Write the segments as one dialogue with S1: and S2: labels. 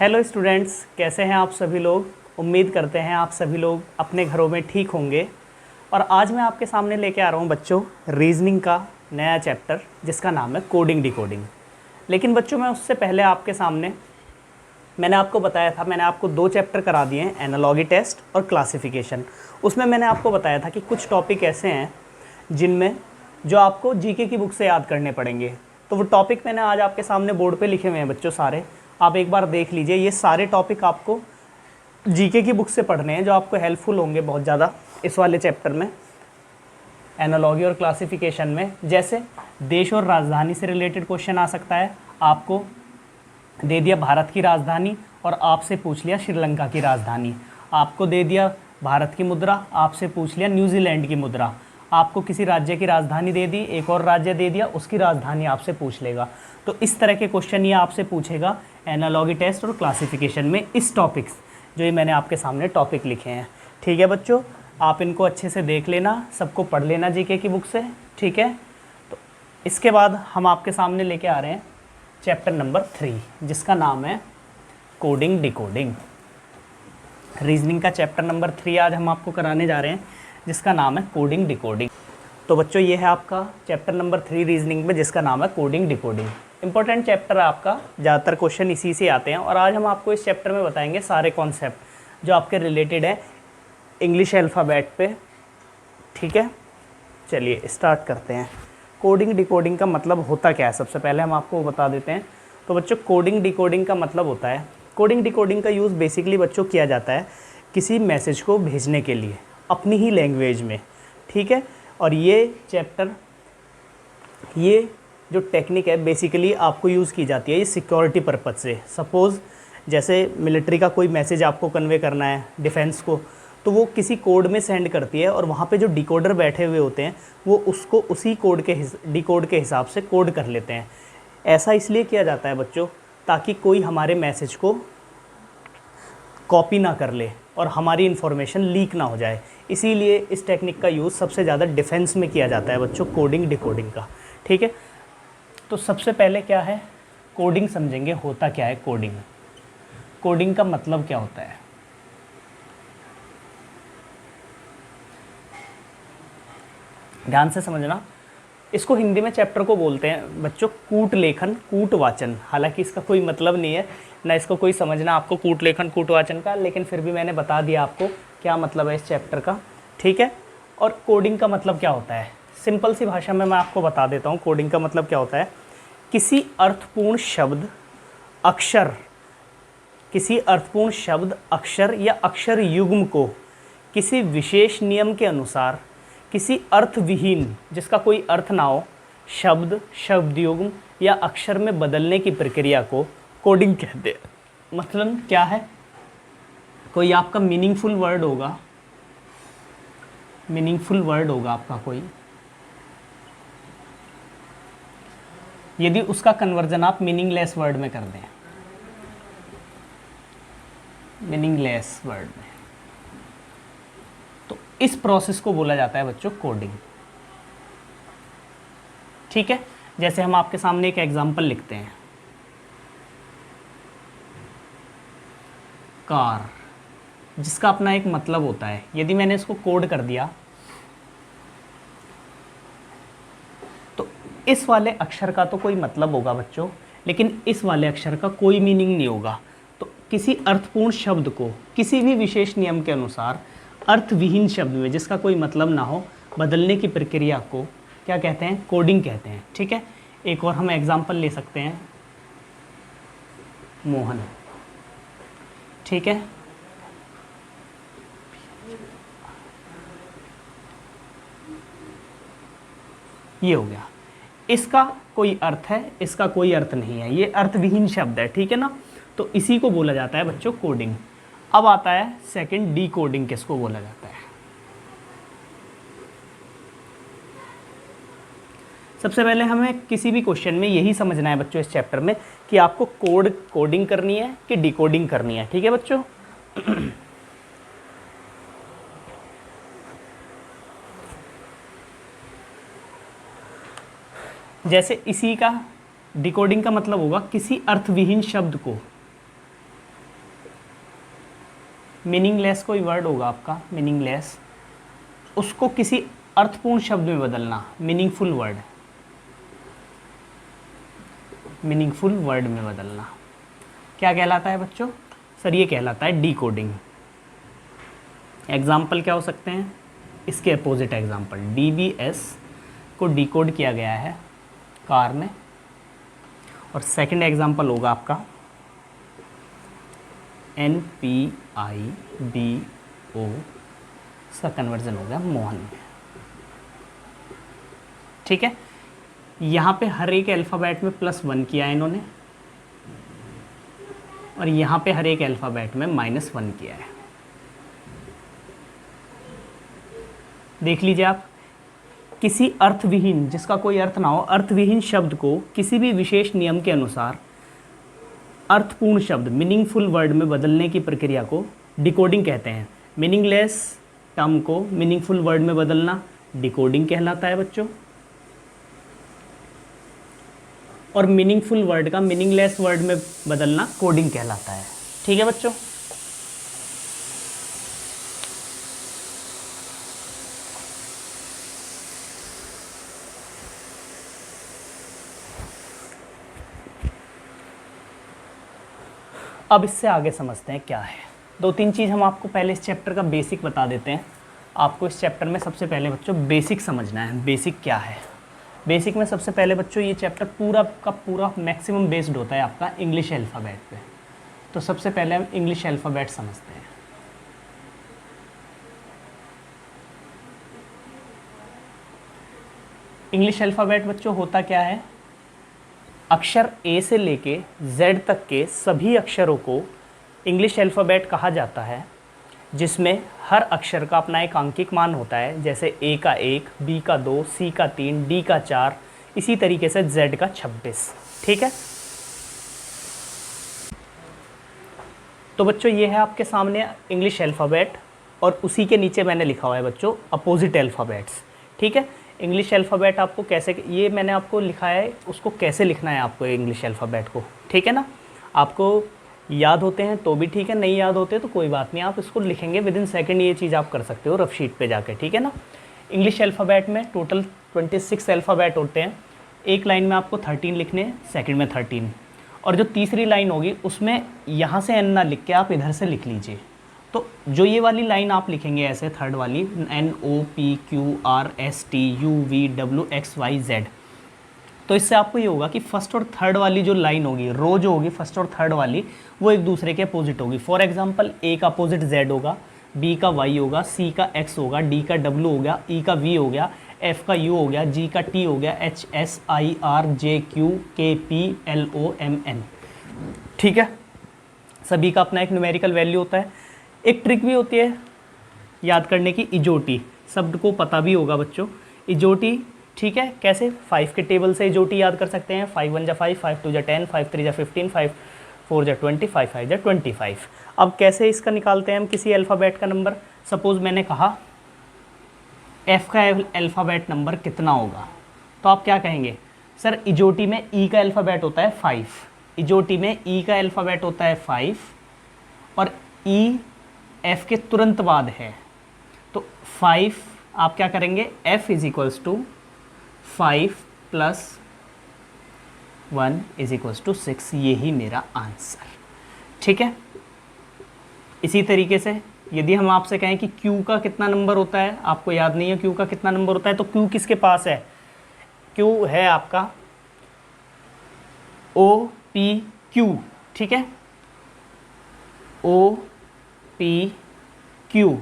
S1: Hello students, कैसे हैं आप सभी लोग। उम्मीद करते हैं आप सभी लोग अपने घरों में ठीक होंगे। और आज मैं आपके सामने लेके आ रहा हूँ बच्चों रीजनिंग का नया चैप्टर जिसका नाम है कोडिंग डिकोडिंग। लेकिन बच्चों मैं उससे पहले आपके सामने मैंने आपको बताया था, मैंने आपको 2 चैप्टर करा दिए हैं, एनालॉगी टेस्ट और क्लासिफिकेशन। उसमें मैंने आपको बताया था कि कुछ टॉपिक ऐसे हैं जिनमें जो आपको जीके की बुक से याद करने पड़ेंगे। तो वो टॉपिक मैंने आज आपके सामने बोर्ड पे लिखे हुए हैं बच्चों सारे, आप एक बार देख लीजिए। ये सारे टॉपिक आपको जीके की बुक से पढ़ने हैं जो आपको हेल्पफुल होंगे बहुत ज़्यादा इस वाले चैप्टर में, एनालॉगी और क्लासिफिकेशन में। जैसे देश और राजधानी से रिलेटेड क्वेश्चन आ सकता है, आपको दे दिया भारत की राजधानी और आपसे पूछ लिया श्रीलंका की राजधानी। आपको दे दिया भारत की मुद्रा, आपसे पूछ लिया न्यूजीलैंड की मुद्रा। आपको किसी राज्य की राजधानी दे दी, एक और राज्य दे दिया, उसकी राजधानी आपसे पूछ लेगा। तो इस तरह के क्वेश्चन ये आपसे पूछेगा एनालॉगी टेस्ट और क्लासिफिकेशन में, इस टॉपिक्स जो ये मैंने आपके सामने टॉपिक लिखे हैं। ठीक है बच्चों, आप इनको अच्छे से देख लेना, सबको पढ़ लेना जीके की बुक से। ठीक है, तो इसके बाद हम आपके सामने लेके आ रहे हैं चैप्टर नंबर 3 जिसका नाम है कोडिंग डिकोडिंग। रीजनिंग का चैप्टर नंबर 3 आज हम आपको कराने जा रहे हैं जिसका नाम है कोडिंग डिकोडिंग। तो बच्चों ये है आपका चैप्टर नंबर 3 रीजनिंग में जिसका नाम है कोडिंग डिकोडिंग। इंपॉर्टेंट चैप्टर है आपका, ज़्यादातर क्वेश्चन इसी से आते हैं। और आज हम आपको इस चैप्टर में बताएंगे सारे कॉन्सेप्ट जो आपके रिलेटेड है इंग्लिश अल्फ़ाबेट पे। ठीक है, चलिए स्टार्ट करते हैं। कोडिंग डिकोडिंग का मतलब होता क्या है, सबसे पहले हम आपको बता देते हैं। तो बच्चों कोडिंग डिकोडिंग का मतलब होता है, कोडिंग डिकोडिंग का यूज़ बेसिकली बच्चों किया जाता है किसी मैसेज को भेजने के लिए अपनी ही लैंग्वेज में। ठीक है, और ये चैप्टर, ये जो टेक्निक है बेसिकली आपको यूज़ की जाती है ये सिक्योरिटी पर्पज़ से। सपोज़ जैसे मिलिट्री का कोई मैसेज आपको कन्वे करना है डिफेंस को, तो वो किसी कोड में सेंड करती है और वहाँ पे जो डिकोडर बैठे हुए होते हैं वो उसको उसी कोड के डिकोड के हिसाब से कोड कर लेते हैं। ऐसा इसलिए किया जाता है बच्चों ताकि कोई हमारे मैसेज को कॉपी ना कर ले और हमारी इन्फॉर्मेशन लीक ना हो जाए। इसीलिए इस टेक्निक का यूज़ सबसे ज़्यादा डिफेंस में किया जाता है बच्चों, कोडिंग डिकोडिंग का। ठीक है, तो सबसे पहले क्या है कोडिंग समझेंगे, होता क्या है कोडिंग, कोडिंग का मतलब क्या होता है। ध्यान से समझना, इसको हिंदी में चैप्टर को बोलते हैं बच्चों कूट लेखन कूट वाचन। हालांकि इसका कोई मतलब नहीं है ना, इसको कोई समझना आपको कूट लेखन कूट वाचन का, लेकिन फिर भी मैंने बता दिया आपको क्या मतलब है इस चैप्टर का। ठीक है, और कोडिंग का मतलब क्या होता है, सिंपल सी भाषा में मैं आपको बता देता हूँ। कोडिंग का मतलब क्या होता है, किसी अर्थपूर्ण शब्द अक्षर, किसी अर्थपूर्ण शब्द अक्षर या अक्षर युग्म को किसी विशेष नियम के अनुसार किसी अर्थविहीन, जिसका कोई अर्थ ना हो, शब्द, शब्द युग्म या अक्षर में बदलने की प्रक्रिया को कोडिंग कहते हैं। मतलब क्या है, कोई आपका मीनिंगफुल वर्ड होगा, मीनिंगफुल वर्ड होगा आपका कोई, यदि उसका कन्वर्जन आप मीनिंगलेस वर्ड में कर दें, मीनिंगलेस वर्ड में, तो इस प्रोसेस को बोला जाता है बच्चों कोडिंग। ठीक है, जैसे हम आपके सामने एक एग्जांपल लिखते हैं, कार, जिसका अपना एक मतलब होता है। यदि मैंने इसको कोड कर दिया तो इस वाले अक्षर का तो कोई मतलब होगा बच्चों, लेकिन इस वाले अक्षर का कोई मीनिंग नहीं होगा। तो किसी अर्थपूर्ण शब्द को किसी भी विशेष नियम के अनुसार अर्थविहीन शब्द में, जिसका कोई मतलब ना हो, बदलने की प्रक्रिया को क्या कहते हैं, कोडिंग कहते हैं। ठीक है, एक और हम एग्जांपल ले सकते हैं, मोहन। ठीक है, ये हो गया, इसका कोई अर्थ है, इसका कोई अर्थ नहीं है, ये अर्थविहीन शब्द है। ठीक है ना, तो इसी को बोला जाता है बच्चों कोडिंग। अब आता है सेकंड डी कोडिंग, किसको बोला जाता है। सबसे पहले हमें किसी भी क्वेश्चन में यही समझना है बच्चों इस चैप्टर में कि आपको कोडिंग करनी है कि डिकोडिंग करनी है। ठीक है बच्चों, जैसे इसी का डिकोडिंग का मतलब होगा किसी अर्थविहीन शब्द को मीनिंगलेस कोई वर्ड होगा आपका, मीनिंगलेस, उसको किसी अर्थपूर्ण शब्द में बदलना, मीनिंगफुल वर्ड, मीनिंगफुल वर्ड में बदलना क्या कहलाता है बच्चों? सर ये कहलाता है डिकोडिंग। एग्जाम्पल क्या हो सकते हैं? इसके अपोजिट एग्जाम्पल, DBS को डिकोड किया गया है कार में, और सेकंड एग्जाम्पल होगा आपका NPIBO, इसका कन्वर्जन हो गया मोहन में। ठीक है, यहाँ पे हर एक अल्फ़ाबेट में +1 किया है इन्होंने, और यहाँ पे हर एक अल्फ़ाबेट में -1 किया है। देख लीजिए आप, किसी अर्थविहीन, जिसका कोई अर्थ ना हो, अर्थविहीन शब्द को किसी भी विशेष नियम के अनुसार अर्थपूर्ण शब्द, मीनिंगफुल वर्ड में बदलने की प्रक्रिया को डिकोडिंग कहते हैं। मीनिंगलेस टर्म को मीनिंगफुल वर्ड में बदलना डिकोडिंग कहलाता है बच्चों, और मीनिंगफुल वर्ड का मीनिंगलेस वर्ड में बदलना कोडिंग कहलाता है। ठीक है बच्चों, अब इससे आगे समझते हैं क्या है। 2-3 चीज़ हम आपको पहले इस चैप्टर का बेसिक बता देते हैं। आपको इस चैप्टर में सबसे पहले बच्चों बेसिक समझना है। बेसिक क्या है? बेसिक में सबसे पहले बच्चों ये चैप्टर पूरा का पूरा मैक्सिमम बेस्ड होता है आपका इंग्लिश अल्फ़ाबेट पे। तो सबसे पहले हम इंग्लिश अल्फ़ाबेट समझते हैं। इंग्लिश अल्फ़ाबेट बच्चों होता क्या है? अक्षर A से लेके Z तक के सभी अक्षरों को इंग्लिश अल्फ़ाबेट कहा जाता है, जिसमें हर अक्षर का अपना एक आंकिक मान होता है। जैसे A का 1, B का 2, C का 3, D का 4, इसी तरीके से Z का 26। ठीक है, तो बच्चों ये है आपके सामने इंग्लिश अल्फ़ाबेट, और उसी के नीचे मैंने लिखा हुआ है बच्चों अपोजिट अल्फ़ाबेट्स। ठीक है, इंग्लिश अल्फ़ाबेट आपको कैसे, ये मैंने आपको लिखा है, उसको कैसे लिखना है आपको इंग्लिश अल्फ़ाबेट को। ठीक है ना, आपको याद होते हैं तो भी ठीक है, नहीं याद होते तो कोई बात नहीं, आप इसको लिखेंगे विदिन सेकंड, ये चीज़ आप कर सकते हो रफ शीट पे जाके। ठीक है ना, इंग्लिश अल्फ़ाबेट में टोटल 26 अल्फ़ाबेट होते हैं। एक लाइन में आपको 13 लिखने हैं, सेकंड में 13, और जो तीसरी लाइन होगी उसमें यहाँ से N ना लिख के आप इधर से लिख लीजिए। तो जो ये वाली लाइन आप लिखेंगे ऐसे, थर्ड वाली NOPQRSTUVWXYZ, तो इससे आपको ये होगा कि फर्स्ट और थर्ड वाली जो लाइन होगी, रो जो होगी फर्स्ट और थर्ड वाली, वो एक दूसरे के अपोजिट होगी। फॉर एग्जांपल A का अपोजिट Z होगा, B का Y होगा, C का X होगा, D का W हो गया, E का V हो गया, F का U हो गया, G का T हो गया, H S I R J Q K P L O M N। ठीक है, सभी का अपना एक न्यूमेरिकल वैल्यू होता है। एक ट्रिक भी होती है याद करने की, इजोटी, शब्द को पता भी होगा बच्चों, इजोटी। ठीक है, कैसे? 5 के टेबल से इजोटी याद कर सकते हैं। 5 1 जा 5, 5 2 जा 10, 5 3 जा 15, 5 4 जा 20, 5 5 जा 25। अब कैसे इसका निकालते हैं हम किसी अल्फ़ाबेट का नंबर? सपोज़ मैंने कहा F का अल्फ़ाबेट नंबर कितना होगा, तो आप क्या कहेंगे? सर इजोटी में E का अल्फ़ाबेट होता है 5, इजोटी में E का अल्फ़ाबेट होता है 5, और E F के तुरंत बाद है, तो 5 आप क्या करेंगे? F is equals to 5 + 1 is equals to 6, यही मेरा आंसर। ठीक है, इसी तरीके से यदि हम आपसे कहें कि Q का कितना नंबर होता है, आपको याद नहीं है Q का कितना नंबर होता है, तो Q किसके पास है? Q है आपका OPQ। ठीक है, OPQ।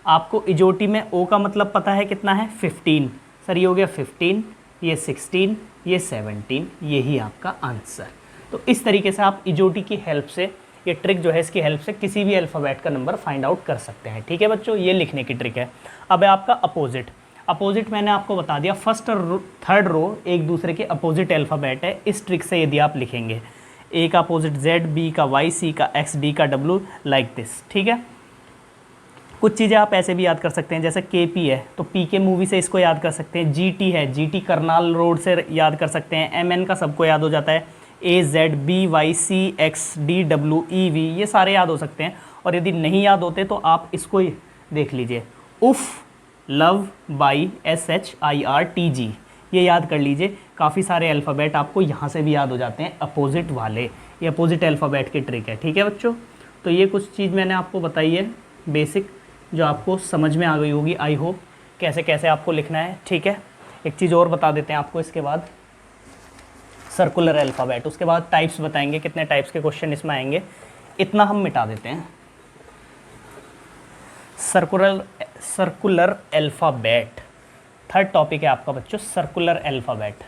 S1: आपको इजोटी में O का मतलब पता है कितना है? 15। सर ये हो गया 15, ये 16, ये 17, यही आपका आंसर। तो इस तरीके से आप इजोटी की हेल्प से, ये ट्रिक जो है इसकी हेल्प से किसी भी अल्फ़ाबेट का नंबर फाइंड आउट कर सकते हैं। ठीक है बच्चों, ये लिखने की ट्रिक है। अब है आपका अपोजिट। अपोजिट मैंने आपको बता दिया, फर्स्ट और थर्ड रो एक दूसरे के अपोजिट अल्फ़ाबेट है। इस ट्रिक से यदि आप लिखेंगे A का अपोजिट Z, B का Y, C का X, D का W, लाइक दिस। ठीक है, कुछ चीज़ें आप ऐसे भी याद कर सकते हैं, जैसे KP है तो PK मूवी से इसको याद कर सकते हैं। GT है, GT करनाल रोड से याद कर सकते हैं। MN का सबको याद हो जाता है, AZBYCXDWEV, ये सारे याद हो सकते हैं। और यदि नहीं याद होते तो आप इसको ही देख लीजिए, उफ, लव, बाई, SHIRTG, ये याद कर लीजिए। काफ़ी सारे अल्फ़ाबेट आपको यहाँ से भी याद हो जाते हैं, अपोजिट वाले। ये अपोजिट अल्फ़ाबेट की ट्रिक है, ठीक है बच्चों। तो ये कुछ चीज़ मैंने आपको बताई है बेसिक, जो आपको समझ में आ गई होगी आई होप, कैसे कैसे आपको लिखना है, ठीक है। एक चीज़ और बता देते हैं आपको इसके बाद, सर्कुलर अल्फ़ाबेट, उसके बाद टाइप्स बताएंगे, कितने टाइप्स के क्वेश्चन इसमें आएंगे, इतना हम मिटा देते हैं। सर्कुलर अल्फ़ाबेट, थर्ड टॉपिक है आपका बच्चों, सर्कुलर अल्फ़ाबेट।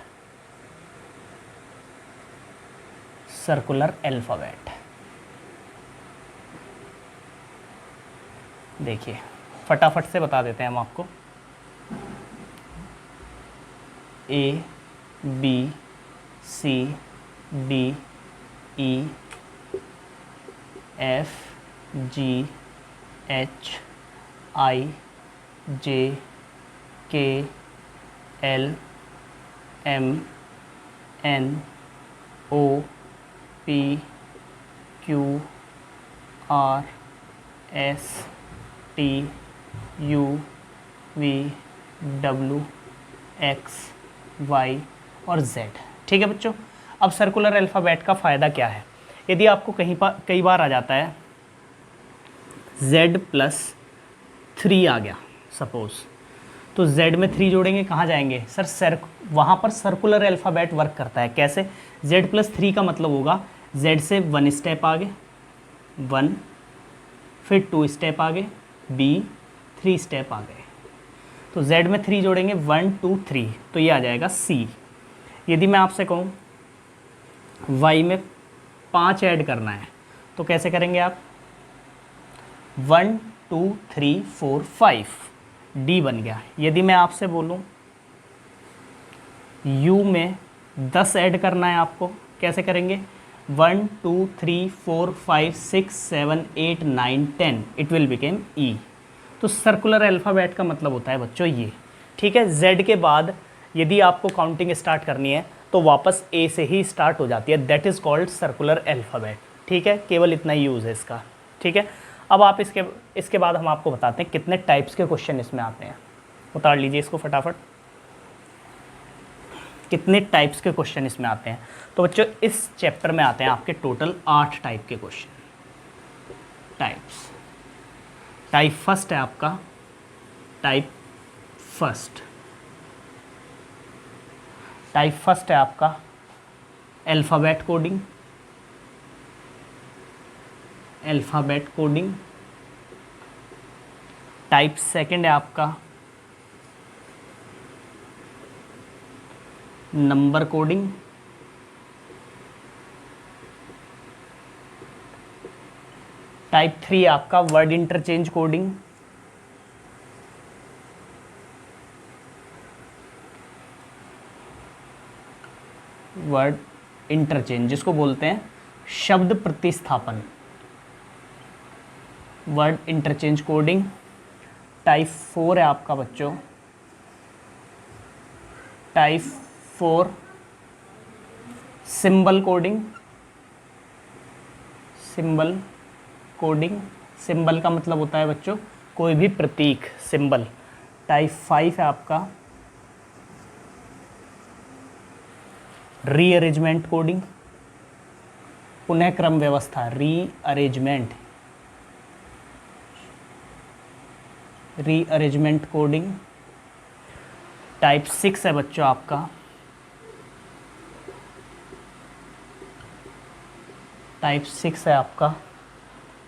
S1: सर्कुलर अल्फ़ाबेट देखिए फटाफट से बता देते हैं हम आपको। ABCDEFGHIJKLMNOPQRSTUVW XY और Z, ठीक है बच्चों। अब सर्कुलर अल्फ़ाबेट का फ़ायदा क्या है, यदि आपको कई बार आ जाता है Z+3 आ गया सपोज़, तो Z में 3 जोड़ेंगे, कहाँ जाएंगे सर, वहाँ पर सर्कुलर अल्फ़ाबेट वर्क करता है। कैसे, Z+3 का मतलब होगा Z से 1 स्टेप आगे 1, फिर 2 स्टेप आगे B, 3 स्टेप आगे, तो Z में 3 जोड़ेंगे 1 2 3, तो ये आ जाएगा C। यदि मैं आपसे कहूँ Y में 5 ऐड करना है तो कैसे करेंगे आप, 1 2 3 4 5, D बन गया। यदि मैं आपसे बोलूँ U में 10 ऐड करना है आपको, कैसे करेंगे, 1 2 3 4 5 6 7 8 9 10, इट विल बिकेम E। तो सर्कुलर अल्फ़ाबेट का मतलब होता है बच्चों ये, ठीक है। Z के बाद यदि आपको काउंटिंग स्टार्ट करनी है तो वापस A से ही स्टार्ट हो जाती है, that is called circular alphabet, ठीक है। केवल इतना ही यूज़ है इसका, ठीक है। अब आप इसके बाद हम आपको बताते हैं कितने टाइप्स के क्वेश्चन इसमें आते हैं। उतार लीजिए इसको फटाफट, कितने टाइप्स के क्वेश्चन इसमें आते हैं। तो बच्चों इस चैप्टर में आते हैं आपके टोटल 8 टाइप के क्वेश्चन। टाइप्स, टाइप फर्स्ट है आपका, टाइप फर्स्ट है आपका अल्फ़ाबेट कोडिंग। टाइप सेकंड है आपका नंबर कोडिंग। टाइप 3 है आपका word interchange coding. Word interchange जिसको बोलते हैं शब्द प्रतिस्थापन, वर्ड इंटरचेंज कोडिंग। टाइप 4 है आपका बच्चों, टाइप 4 सिंबल कोडिंग। सिंबल का मतलब होता है बच्चों कोई भी प्रतीक, सिंबल। टाइप 5 है आपका रीअरेंजमेंट कोडिंग, पुनः क्रम व्यवस्था, रीअरेंजमेंट कोडिंग। टाइप 6 है बच्चों आपका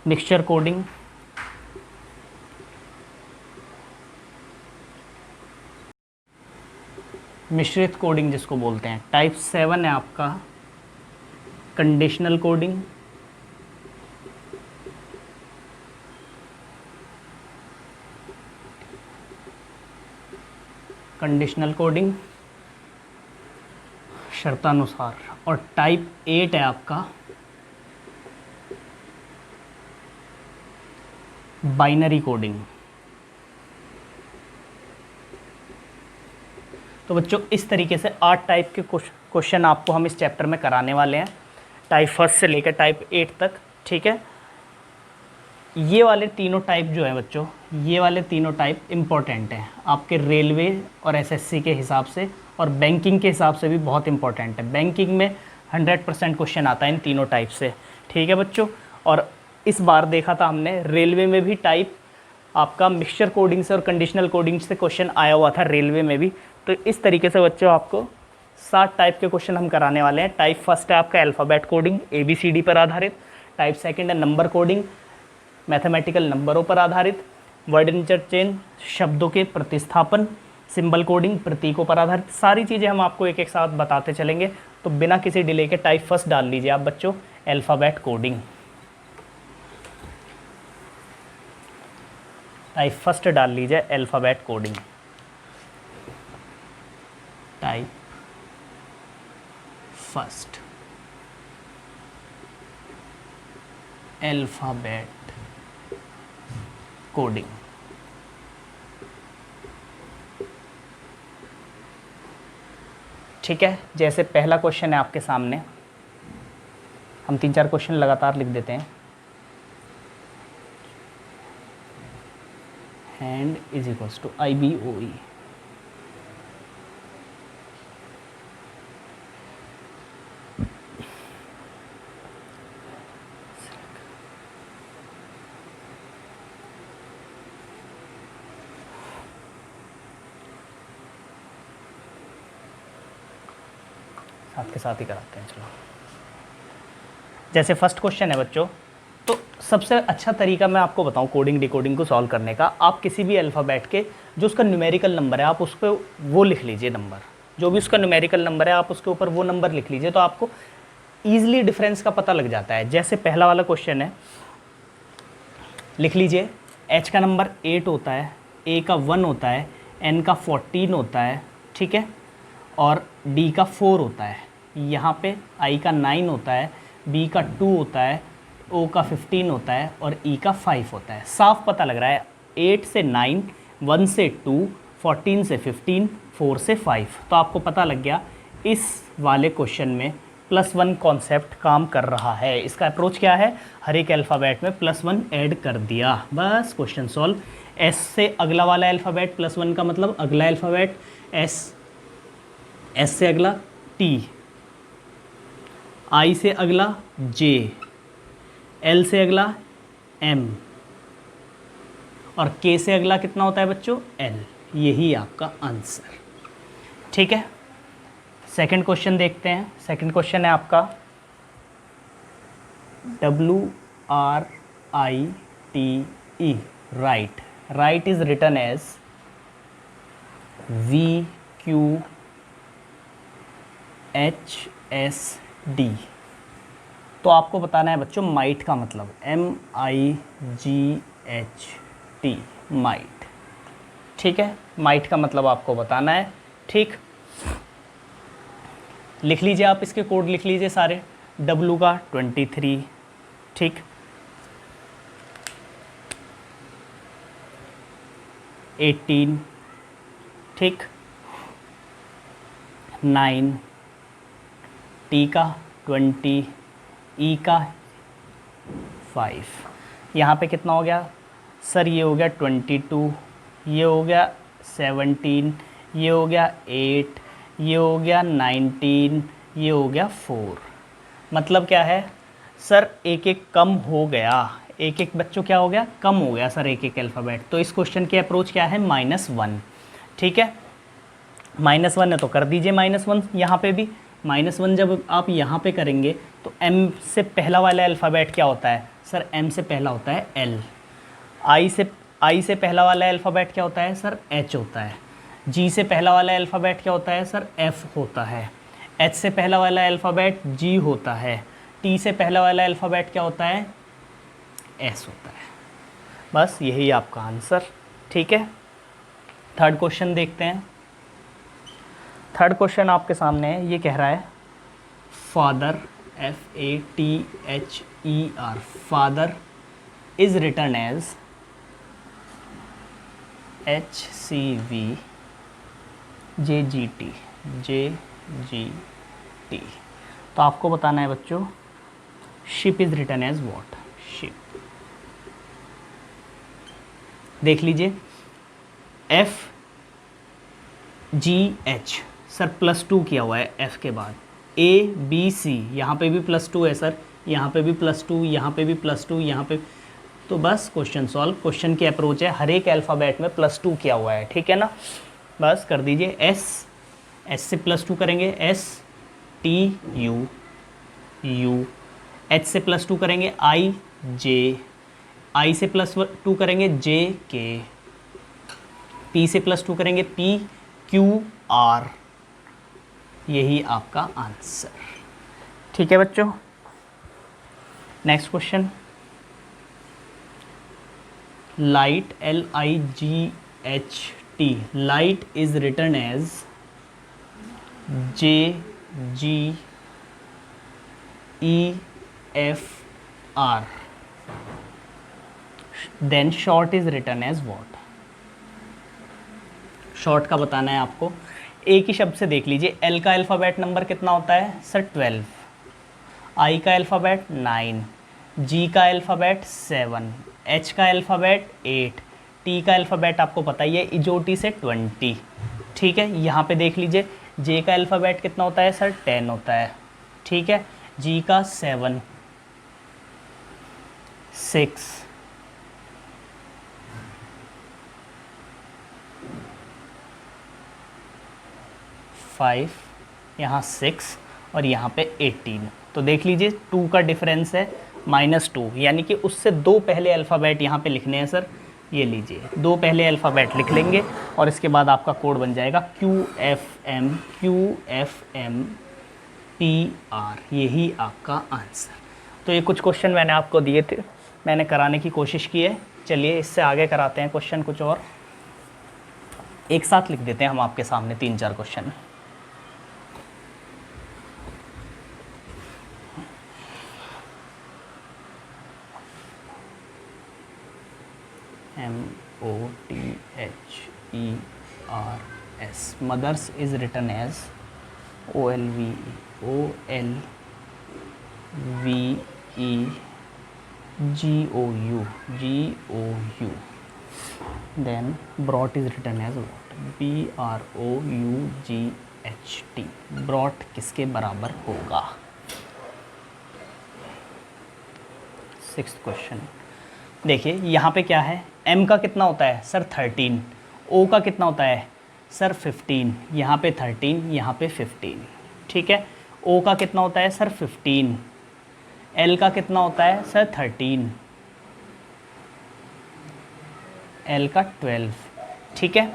S1: मिक्सचर कोडिंग। मिश्रित कोडिंग जिसको बोलते हैं। टाइप 7 है आपका कंडीशनल कोडिंग। शर्तानुसार। और टाइप 8 है आपका बाइनरी कोडिंग। तो बच्चों इस तरीके से 8 टाइप के क्वेश्चन आपको हम इस चैप्टर में कराने वाले हैं, टाइप फर्स्ट से लेकर टाइप 8 तक, ठीक है। ये वाले तीनों टाइप जो है बच्चों, ये वाले तीनों टाइप इम्पोर्टेंट हैं आपके रेलवे और एसएससी के हिसाब से, और बैंकिंग के हिसाब से भी बहुत इंपॉर्टेंट है। बैंकिंग में 100% क्वेश्चन आता है इन तीनों टाइप से, ठीक है बच्चों। और इस बार देखा था हमने रेलवे में भी टाइप आपका मिक्सचर कोडिंग से और कंडीशनल कोडिंग से क्वेश्चन आया हुआ था रेलवे में भी। तो इस तरीके से बच्चों आपको 7 टाइप के क्वेश्चन हम कराने वाले हैं। टाइप फर्स्ट है आपका अल्फ़ाबेट कोडिंग ABCD पर आधारित। टाइप सेकंड है नंबर कोडिंग, मैथमेटिकल नंबरों पर आधारित। वर्ड इंटरचेंज, शब्दों के प्रतिस्थापन। सिंबल कोडिंग, प्रतीकों पर आधारित। सारी चीज़ें हम आपको एक एक साथ बताते चलेंगे। तो बिना किसी डिले के टाइप फर्स्ट डाल लीजिए आप बच्चों, अल्फ़ाबेट कोडिंग। टाइप फर्स्ट डाल लीजिए alphabet coding. Type first alphabet coding. ठीक है, जैसे पहला क्वेश्चन है आपके सामने, हम 3-4 क्वेश्चन लगातार लिख देते हैं। Hand is equals to IBOE। साथ के साथ ही कराते हैं, चलो। जैसे फर्स्ट क्वेश्चन है बच्चों, तो सबसे अच्छा तरीका मैं आपको बताऊं कोडिंग डिकोडिंग को सॉल्व करने का, आप किसी भी अल्फ़ाबेट के जो उसका न्यूमेरिकल नंबर है आप उस पर वो लिख लीजिए नंबर, जो भी उसका न्यूमेरिकल नंबर है आप उसके ऊपर वो नंबर लिख लीजिए, तो आपको ईजिली डिफरेंस का पता लग जाता है। जैसे पहला वाला क्वेश्चन है, लिख लीजिए H का नंबर 8 होता है, A का 1 होता है, N का 14 होता है, ठीक है, और D का 4 होता है। यहाँ पे I का 9 होता है, B का 2 होता है, O का 15 होता है और E का 5 होता है। साफ पता लग रहा है 8 से 9, 1 से 2, 14 से 15, 4 से 5। तो आपको पता लग गया इस वाले क्वेश्चन में +1 कॉन्सेप्ट काम कर रहा है। इसका अप्रोच क्या है, हर एक अल्फ़ाबेट में +1 ऐड कर दिया, बस क्वेश्चन सॉल्व। S से अगला वाला अल्फ़ाबेट +1 का मतलब अगला अल्फ़ाबेट S, S से अगला T, I से अगला J, L से अगला M और K से अगला कितना होता है बच्चों, L। यही आपका आंसर, ठीक है। सेकंड क्वेश्चन देखते हैं। सेकंड क्वेश्चन है आपका WRITE, write. Write is written as VQHSD। तो आपको बताना है बच्चों माइट का मतलब, MIGHT, माइट, ठीक है। माइट का मतलब आपको बताना है, ठीक। लिख लीजिए आप, इसके कोड लिख लीजिए सारे। W का 23, ठीक, 18, ठीक, 9, T का 20, E का 5। यहाँ पे कितना हो गया सर, ये हो गया 22, ये हो गया 17, ये हो गया 8, ये हो गया 19, ये हो गया 4। मतलब क्या है सर, एक एक कम हो गया, एक एक बच्चों क्या हो गया, कम हो गया सर एक एक अल्फ़ाबेट। तो इस क्वेश्चन के अप्रोच क्या है, -1, ठीक है। -1 है तो कर दीजिए -1 यहाँ पे भी। -1 जब आप यहाँ पे करेंगे तो M से पहला वाला अल्फ़ाबेट क्या होता है सर, M से पहला होता है L। I से पहला वाला अल्फ़ाबेट क्या होता है सर, H होता है। G से पहला वाला अल्फ़ाबेट क्या होता है सर, F होता है। H से पहला वाला अल्फ़ाबेट G होता है। T से पहला वाला अल्फ़ाबेट क्या होता है, S होता है। बस यही आपका आंसर, ठीक है। थर्ड क्वेश्चन देखते हैं। थर्ड क्वेश्चन आपके सामने है, ये कह रहा है father, FATHER, father is written as HCV JGT, T. तो आपको बताना है बच्चों ship is written as what, ship. देख लीजिए एफ जी एच सर +2 किया हुआ है एफ के बाद, ए बी सी यहाँ पे भी +2 है सर, यहाँ पे भी +2, यहाँ पे भी +2, यहाँ पे, तो बस क्वेश्चन सॉल्व। क्वेश्चन की अप्रोच है हर एक अल्फ़ाबेट में +2 किया हुआ है, ठीक है ना। बस कर दीजिए एस, एस से +2 करेंगे S T U you, H से +2 करेंगे आई जे, आई से +2 करेंगे जे के, पी से +2 करेंगे पी क्यू आर। यही आपका आंसर, ठीक है बच्चों। Next question, light LIGHT, light is written as JGEFR, then short is written as what. Short का बताना है आपको। एक ही शब्द से देख लीजिए, एल का अल्फ़ाबेट नंबर कितना होता है सर 12, आई का अल्फ़ाबेट 9, जी का अल्फ़ाबेट 7, एच का अल्फ़ाबेट 8, टी का अल्फ़ाबेट आपको पता ही है इजोटी से 20, ठीक है। यहाँ पे देख लीजिए जे का अल्फ़ाबेट कितना होता है सर 10 होता है, ठीक है। जी का 7, 6, 5, यहाँ 6 और यहाँ पे 18। तो देख लीजिए 2 का डिफरेंस है -2, यानी कि उससे 2 पहले अल्फ़ाबेट यहाँ पे लिखने हैं सर। ये लीजिए 2 पहले अल्फ़ाबेट लिख लेंगे और इसके बाद आपका कोड बन जाएगा QFM PR, यही आपका आंसर। तो ये कुछ क्वेश्चन मैंने आपको दिए थे, मैंने कराने की कोशिश की है। चलिए इससे आगे कराते हैं क्वेश्चन कुछ और, एक साथ लिख देते हैं हम आपके सामने 3-4 question. MOTHERS, mothers is written as OLVEGOU, then brought is written as what, BROUGHT, brought किसके बराबर होगा। 6th क्वेश्चन देखिए, यहाँ पे क्या है, M का कितना होता है सर 13, O का कितना होता है सर 15, यहाँ पे 13, यहाँ पे 15, ठीक है। O का कितना होता है सर 15, L का कितना होता है सर 13, L का 12, ठीक है।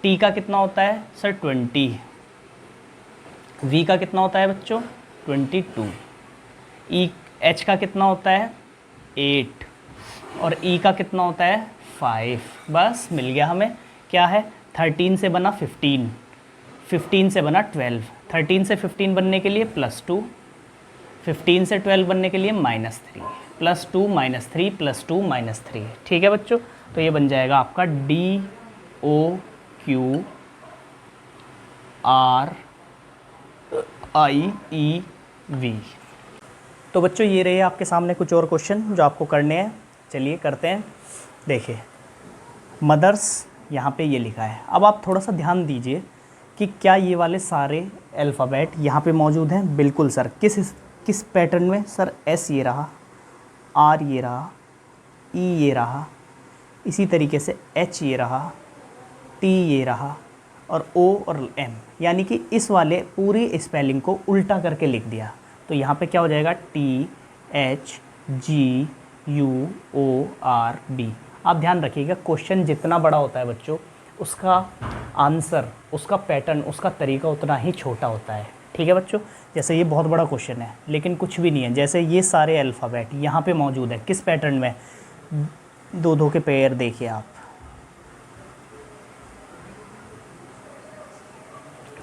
S1: T का कितना होता है सर 20, V का कितना होता है बच्चों 22, H का कितना होता है 8 और E का कितना होता है 5। बस मिल गया हमें, क्या है 13 से बना 15, 15 से बना 12, 13 से 15 बनने के लिए +2, 15 से 12 बनने के लिए -3, +2 -3 +2 -3, ठीक है बच्चों। तो ये बन जाएगा आपका DOQRIEV। तो बच्चों ये रहे आपके सामने कुछ और क्वेश्चन जो आपको करने हैं, चलिए करते हैं। देखिए मदर्स यहाँ पे ये लिखा है, अब आप थोड़ा सा ध्यान दीजिए कि क्या ये वाले सारे अल्फ़ाबेट यहाँ पे मौजूद हैं। बिल्कुल सर, किस पैटर्न में सर, S ये रहा, R ये रहा, E ये रहा, इसी तरीके से H ये रहा, T ये रहा और O और M, यानी कि इस वाले पूरी स्पेलिंग को उल्टा करके लिख दिया। तो यहाँ पे क्या हो जाएगा THGUORB। आप ध्यान रखिएगा क्वेश्चन जितना बड़ा होता है बच्चों, उसका आंसर, उसका पैटर्न, उसका तरीका उतना ही छोटा होता है, ठीक है बच्चों। जैसे ये बहुत बड़ा क्वेश्चन है लेकिन कुछ भी नहीं है, जैसे ये सारे अल्फ़ाबेट यहाँ पे मौजूद है, किस पैटर्न में, 2-2 के पेयर देखिए आप,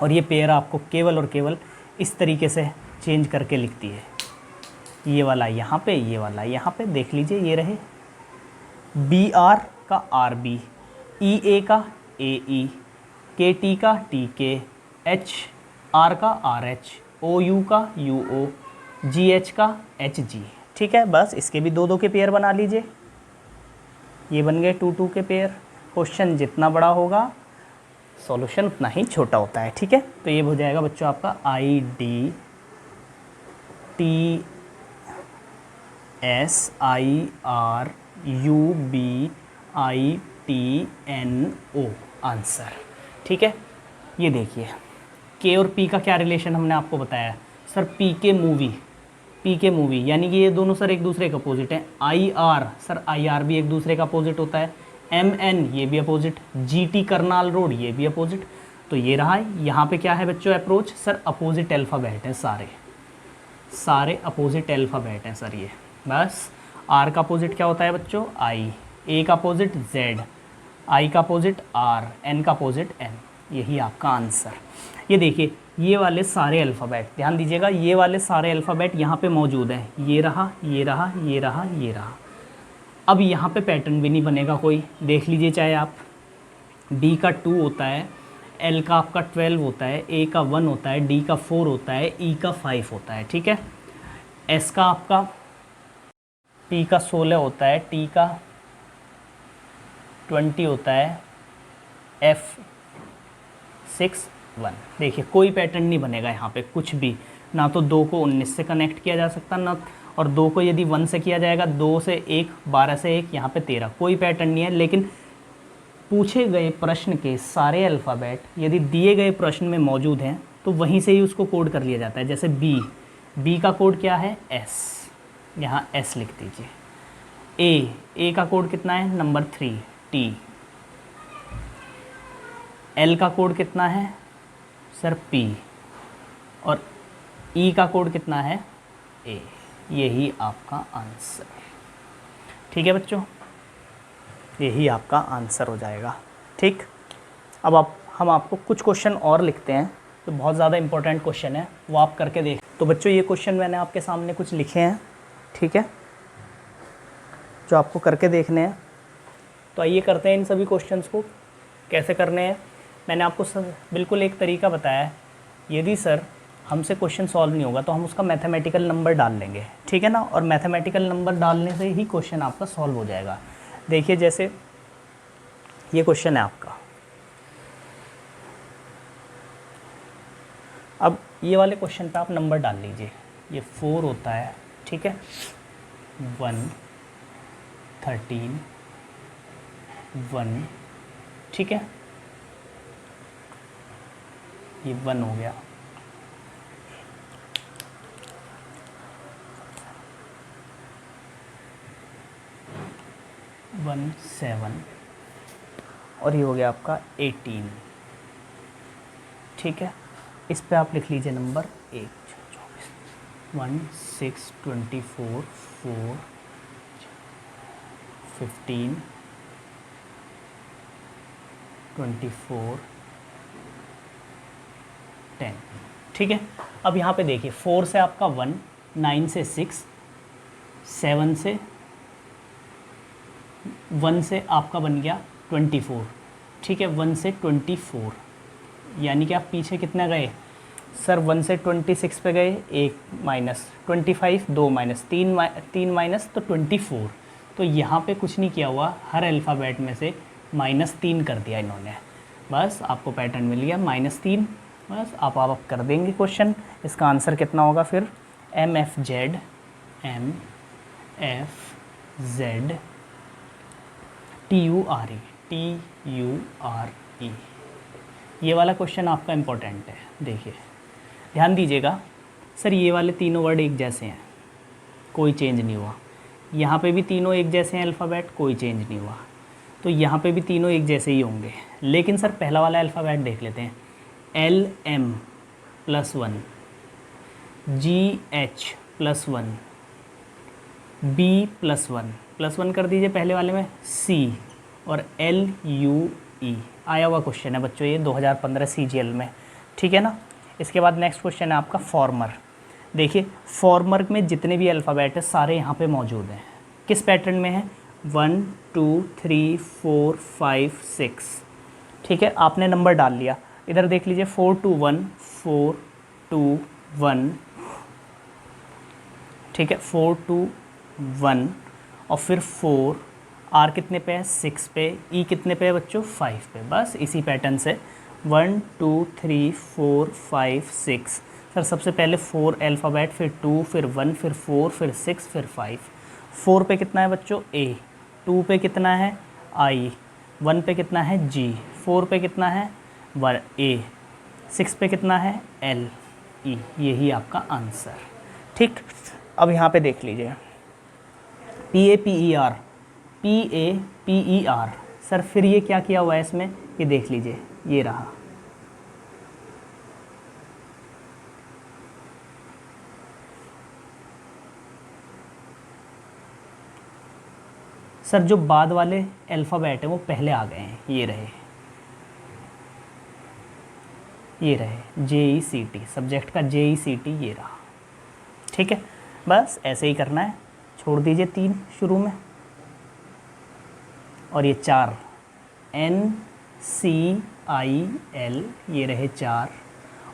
S1: और ये पेयर आपको केवल और केवल इस तरीके से चेंज करके लिखती है। ये वाला यहाँ पे, ये वाला यहाँ पे, देख लीजिए ये रहे, BR का RB, EA का AE, KT का TK, HR का RH, OU का UO, GH का HG। ठीक है, बस इसके भी 2 2 के पेयर बना लीजिए। ये बन गए 2 2 के पेयर। क्वेश्चन जितना बड़ा होगा सॉल्यूशन उतना ही छोटा होता है। ठीक है, तो ये हो जाएगा बच्चों आपका IDTSIRUBITNO आंसर। ठीक है, ये देखिए के और पी का क्या रिलेशन हमने आपको बताया है सर, पी के मूवी यानी कि ये दोनों सर एक दूसरे के अपोजिट हैं। IR सर, IR भी एक दूसरे का अपोजिट होता है। MN ये भी अपोजिट, GT करनाल रोड ये भी अपोजिट। तो ये रहा, यहाँ पे क्या है बच्चों अप्रोच सर, अपोजिट अल्फ़ाबेट हैं सारे अपोजिट अल्फ़ाबेट हैं सर ये। बस R का अपोजिट क्या होता है बच्चों, I, A का अपोजिट Z, I का अपोजिट R, N का अपोजिट N। यही आपका आंसर। ये देखिए ये वाले सारे अल्फ़ाबेट, ध्यान दीजिएगा, ये वाले सारे अल्फ़ाबेट यहाँ पे मौजूद हैं। ये रहा, ये रहा, ये रहा, ये रहा। अब यहाँ पे पैटर्न भी नहीं बनेगा कोई, देख लीजिए चाहे आप। D का 2 होता है, L का आपका 12 होता है, A का 1 होता है, D का 4 होता है, E का 5 होता है। ठीक है, S का आपका P का 16 होता है, T का 20 होता है, F 6 1। देखिए कोई पैटर्न नहीं बनेगा यहाँ पे कुछ भी, ना तो 2 को 19 से कनेक्ट किया जा सकता ना, और 2 को यदि 1 से किया जाएगा, 2 से 1, 12 से 1, यहाँ पे 13, कोई पैटर्न नहीं है। लेकिन पूछे गए प्रश्न के सारे अल्फ़ाबेट यदि दिए गए प्रश्न में मौजूद हैं तो वहीं से ही उसको कोड कर लिया जाता है। जैसे बी का कोड क्या है, S, यहाँ S लिख दीजिए। ए का कोड कितना है, नंबर 3 T। L का कोड कितना है सर, P, और E का कोड कितना है, A। यही आपका आंसर। ठीक है बच्चों, यही आपका आंसर हो जाएगा। ठीक, अब हम आपको कुछ क्वेश्चन और लिखते हैं तो बहुत ज़्यादा इंपॉर्टेंट क्वेश्चन है, वो आप करके देख। तो बच्चों ये क्वेश्चन मैंने आपके सामने कुछ लिखे हैं, ठीक है, जो आपको करके देखने हैं। तो आइए करते हैं इन सभी क्वेश्चंस को। कैसे करने हैं मैंने आपको बिल्कुल एक तरीका बताया है। यदि सर हमसे क्वेश्चन सॉल्व नहीं होगा तो हम उसका मैथमेटिकल नंबर डाल लेंगे, ठीक है ना, और मैथमेटिकल नंबर डालने से ही क्वेश्चन आपका सॉल्व हो जाएगा। देखिए जैसे ये क्वेश्चन है आपका, अब ये वाले क्वेश्चन पे आप नंबर डाल लीजिए। ये 4 होता है, ठीक है, 1 13 1, ठीक है, ये 1 हो गया। वन 7 और ये हो गया आपका 18, ठीक है। इस पे आप लिख लीजिए नंबर 1 24 1 6 24 4 15 24 10, ठीक है। अब यहाँ पे देखिए 4 से आपका 1, 9 से 6, 7 से 1 से आपका बन गया 24, ठीक है, 1 से 24, यानी कि आप पीछे कितना गए सर, 1 से 26 पे गए, 1 माइनस 25, 2 माइनस 3 माइनस तो 24। तो यहाँ पे कुछ नहीं किया हुआ, हर अल्फ़ाबेट में से -3 कर दिया इन्होंने, बस आपको पैटर्न मिल गया -3। बस आप कर देंगे क्वेश्चन। इसका आंसर कितना होगा फिर, MFZ TURE। ये वाला क्वेश्चन आपका इम्पोर्टेंट है। देखिए ध्यान दीजिएगा सर, ये वाले तीनों वर्ड एक जैसे हैं, कोई चेंज नहीं हुआ। यहाँ पे भी तीनों एक जैसे हैं अल्फ़ाबेट, कोई चेंज नहीं हुआ। तो यहाँ पे भी तीनों एक जैसे ही होंगे। लेकिन सर पहला वाला अल्फ़ाबेट देख लेते हैं, LM+1, GH+1, B+1 कर दीजिए पहले वाले में, C और LUE। आया हुआ क्वेश्चन है बच्चों ये 2015 CGL में, ठीक है ना। इसके बाद नेक्स्ट क्वेश्चन है आपका फॉर्मर। देखिए फॉर्मर में जितने भी अल्फ़ाबेट है सारे यहाँ पे मौजूद हैं। किस पैटर्न में है, 1 2 3 4 5 6, ठीक है। आपने नंबर डाल लिया, इधर देख लीजिए 4 2 1 4 2 1, ठीक है, 4 2 1, और फिर 4, R कितने पे है 6 पे, E कितने पे है बच्चों 5 पे। बस इसी पैटर्न से 1 2 3 4 5 6। सर सबसे पहले 4 अल्फ़ाबेट, फिर 2, फिर 1, फिर 4, फिर 6, फिर 5। 4 पे कितना है बच्चों A, 2 पे कितना है I, 1 पे कितना है G, 4 पे कितना है A, 6 पे कितना है L E। यही आपका आंसर। ठीक, अब यहाँ पे देख लीजिए PAPER, PAPER। सर फिर ये क्या किया हुआ है इसमें, ये देख लीजिए, ये रहा। सर जो बाद वाले अल्फ़ाबेट हैं वो पहले आ गए हैं, ये रहे, ये रहे JECT, सब्जेक्ट का JECT ये रहा। ठीक है, बस ऐसे ही करना है, छोड़ दीजिए 3 शुरू में, और ये 4 NCIL, ये रहे 4,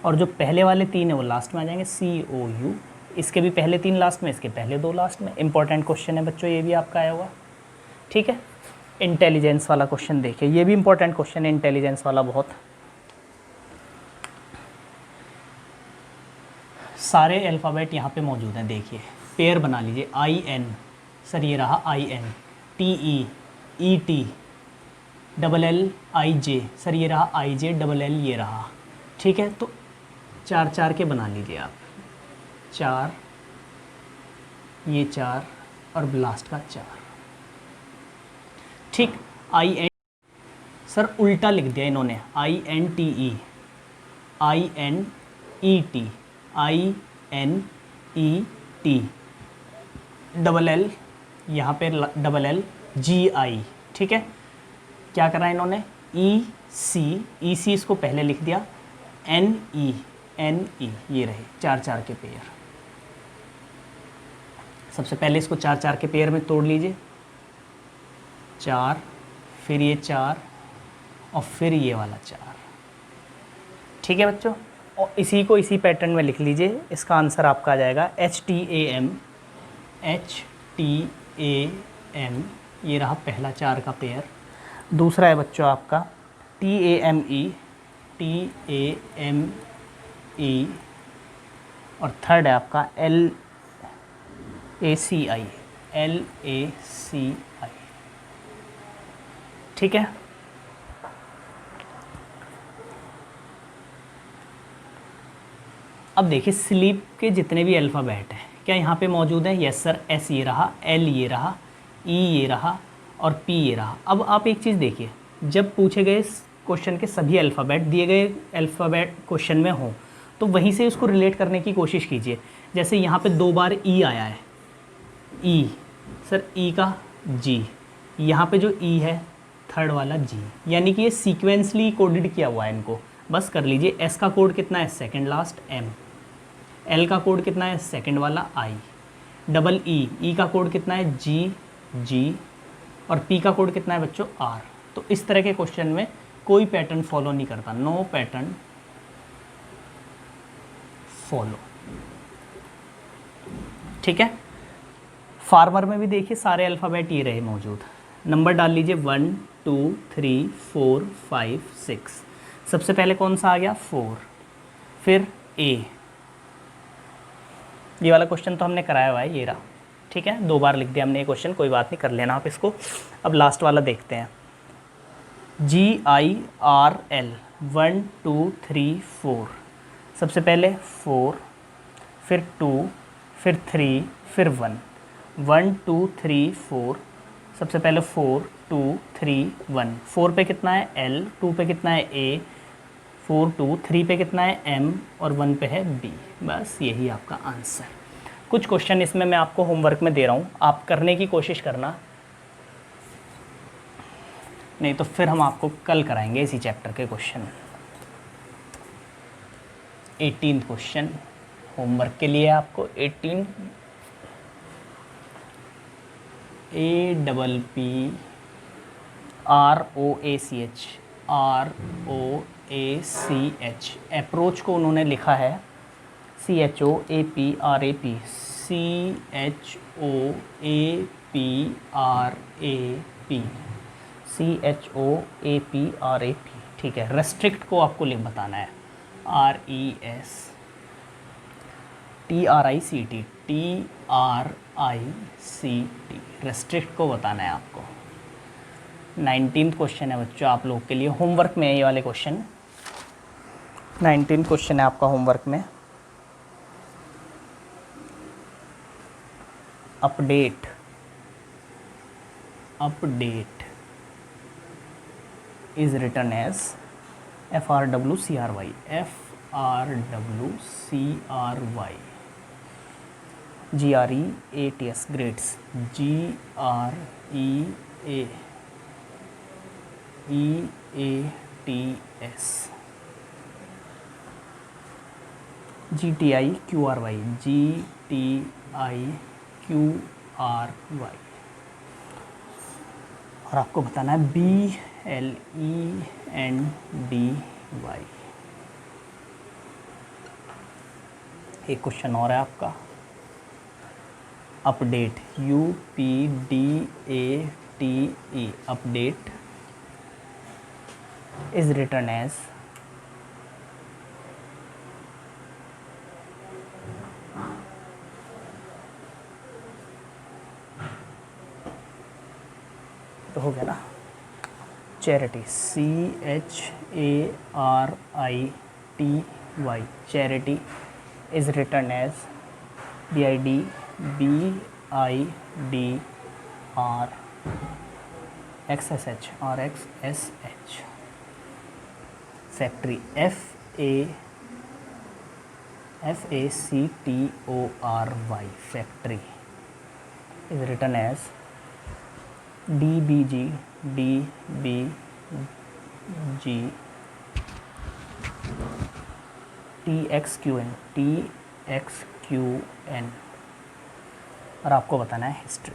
S1: और जो पहले वाले 3 है वो लास्ट में आ जाएंगे, COU। इसके भी पहले 3 लास्ट में, इसके पहले 2 लास्ट में। इंपॉर्टेंट क्वेश्चन है बच्चों, ये भी आपका आया हुआ। ठीक है, इंटेलिजेंस वाला क्वेश्चन देखिए, ये भी इंपॉर्टेंट क्वेश्चन है इंटेलिजेंस वाला बहुत। सारे अल्फ़ाबेट यहाँ पे मौजूद हैं, देखिए पेयर बना लीजिए। IN, सर ये रहा IN, TE, ET, LLIJ, sir ये रहा IJ, LL ये रहा। ठीक है, तो 4 4 के बना लीजिए आप, 4, ये 4, और लास्ट का 4। ठीक, IN, सर उल्टा लिख दिया इन्होंने, INTE, INET, INET, LL, यहाँ पे LL, GI। ठीक है, क्या करा इन्होंने, EC इसको पहले लिख दिया, NE, ये रहे 4 4 के पेयर। सबसे पहले इसको 4 4 के पेयर में तोड़ लीजिए, 4, फिर ये 4, और फिर ये वाला 4। ठीक है बच्चों, और इसी को इसी पैटर्न में लिख लीजिए, इसका आंसर आपका आ जाएगा HTAM, ये रहा पहला 4 का पेयर। दूसरा है बच्चों आपका TAME, और थर्ड है आपका LACI। ठीक है, अब देखिए स्लीप के जितने भी अल्फ़ाबेट हैं क्या यहाँ पे मौजूद है। यस सर, S ये रहा, L ये रहा, E ये रहा, और P ये रहा। अब आप एक चीज़ देखिए, जब पूछे गए क्वेश्चन के सभी अल्फ़ाबेट दिए गए अल्फ़ाबेट क्वेश्चन में हो तो वहीं से उसको रिलेट करने की कोशिश कीजिए। जैसे यहाँ पे 2 बार E आया है, E, सर E का G, यहाँ पे जो E है थर्ड वाला G, यानी कि ये सीक्वेंसली कोडेड किया हुआ है इनको। बस कर लीजिए, S का कोड कितना है सेकंड लास्ट M, L का कोड कितना है सेकंड वाला I, डबल E का कोड कितना है G, और P का कोड कितना है बच्चों R। तो इस तरह के क्वेश्चन में कोई पैटर्न फॉलो नहीं करता, नो पैटर्न फॉलो। ठीक है, फार्मर में भी देखिए सारे अल्फ़ाबेट ये रहे मौजूद। नंबर डाल लीजिए 1 2 3 4 5 6। सबसे पहले कौन सा आ गया 4, फिर A। ये वाला क्वेश्चन तो हमने कराया हुआ है, ये रहा। ठीक है, 2 बार लिख दिया हमने ये क्वेश्चन, कोई बात नहीं, कर लेना आप इसको। अब लास्ट वाला देखते हैं, GIRL 1 2 3 4। सबसे पहले 4, फिर 2, फिर 3, फिर 1, 1 2 3 4। सबसे पहले 4 2 3 1। 4 पे कितना है L, 2 पे कितना है A, 4 2 3 पे कितना है M, और 1 पे है B। बस यही आपका आंसर। कुछ क्वेश्चन इसमें मैं आपको होमवर्क में दे रहा हूँ, आप करने की कोशिश करना, नहीं तो फिर हम आपको कल कराएंगे इसी चैप्टर के क्वेश्चन। 18 क्वेश्चन होमवर्क के लिए आपको, 18 APPROACH, अप्रोच को उन्होंने लिखा है CHOAPRAP, CHOAPRAP, ठीक है। रेस्ट्रिक्ट को आपको लिख बताना है, RESTRICT, रेस्ट्रिक्ट को बताना है आपको। 19th क्वेश्चन है बच्चों आप लोग के लिए, होमवर्क में है ये वाले क्वेश्चन। 19th क्वेश्चन है आपका होमवर्क में। Update is written as FRWCRY, GREATS, grades, GREATS, GTIQRY, और आपको बताना है BLENDY। एक क्वेश्चन और है आपका, update, UPDATE, update is written as तो हो गया ना, charity, CHARITY, charity is written as BIDBIDRXSH, factory, FACTORY, factory is written as TXQN, और आपको बताना है हिस्ट्री।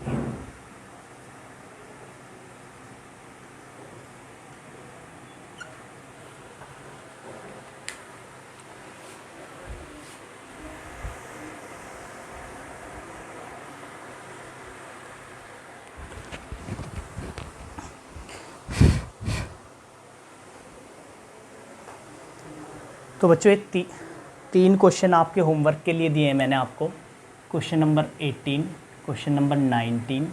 S1: तो बच्चों ये तीन क्वेश्चन आपके होमवर्क के लिए दिए हैं मैंने आपको, क्वेश्चन नंबर 18, क्वेश्चन नंबर 19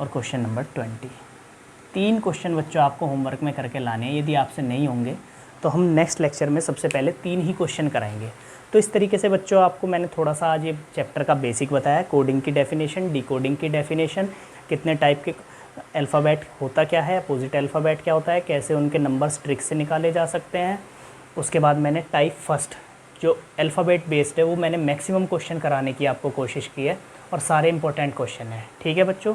S1: और क्वेश्चन नंबर 20। 3 क्वेश्चन बच्चों आपको होमवर्क में करके लाने हैं। यदि आपसे नहीं होंगे तो हम नेक्स्ट लेक्चर में सबसे पहले 3 ही क्वेश्चन कराएंगे। तो इस तरीके से बच्चों आपको मैंने थोड़ा सा आज ये चैप्टर का बेसिक बताया, कोडिंग की डेफिनेशन, डिकोडिंग की डेफिनेशन, कितने टाइप के अल्फ़ाबेट होता क्या है, अपोजिट अल्फ़ाबेट क्या होता है, कैसे उनके नंबर्स ट्रिक से निकाले जा सकते हैं। उसके बाद मैंने टाइप फर्स्ट जो अल्फ़ाबेट बेस्ड है वो मैंने मैक्सिमम क्वेश्चन कराने की आपको कोशिश की है, और सारे इंपॉर्टेंट क्वेश्चन हैं। ठीक है बच्चों,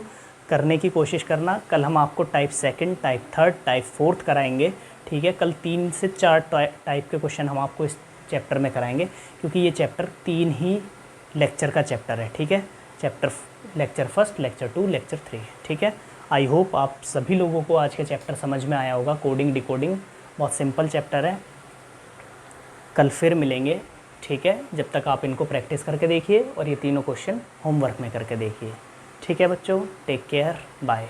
S1: करने की कोशिश करना। कल हम आपको type second, type third, type fourth कराएंगे। ठीक है, कल 3 से 4 टाइप के क्वेश्चन हम आपको इस चैप्टर में कराएंगे, क्योंकि ये चैप्टर 3 ही लेक्चर का चैप्टर है। ठीक है, लेक्चर फर्स्ट, लेक्चर 2, लेक्चर 3। ठीक है, आई होप आप सभी लोगों को आज का चैप्टर समझ में आया होगा। कोडिंग डिकोडिंग बहुत सिंपल चैप्टर है। कल फिर मिलेंगे। ठीक है, जब तक आप इनको प्रैक्टिस करके देखिए और ये तीनों क्वेश्चन होमवर्क में करके देखिए। ठीक है बच्चों, टेक केयर, बाय।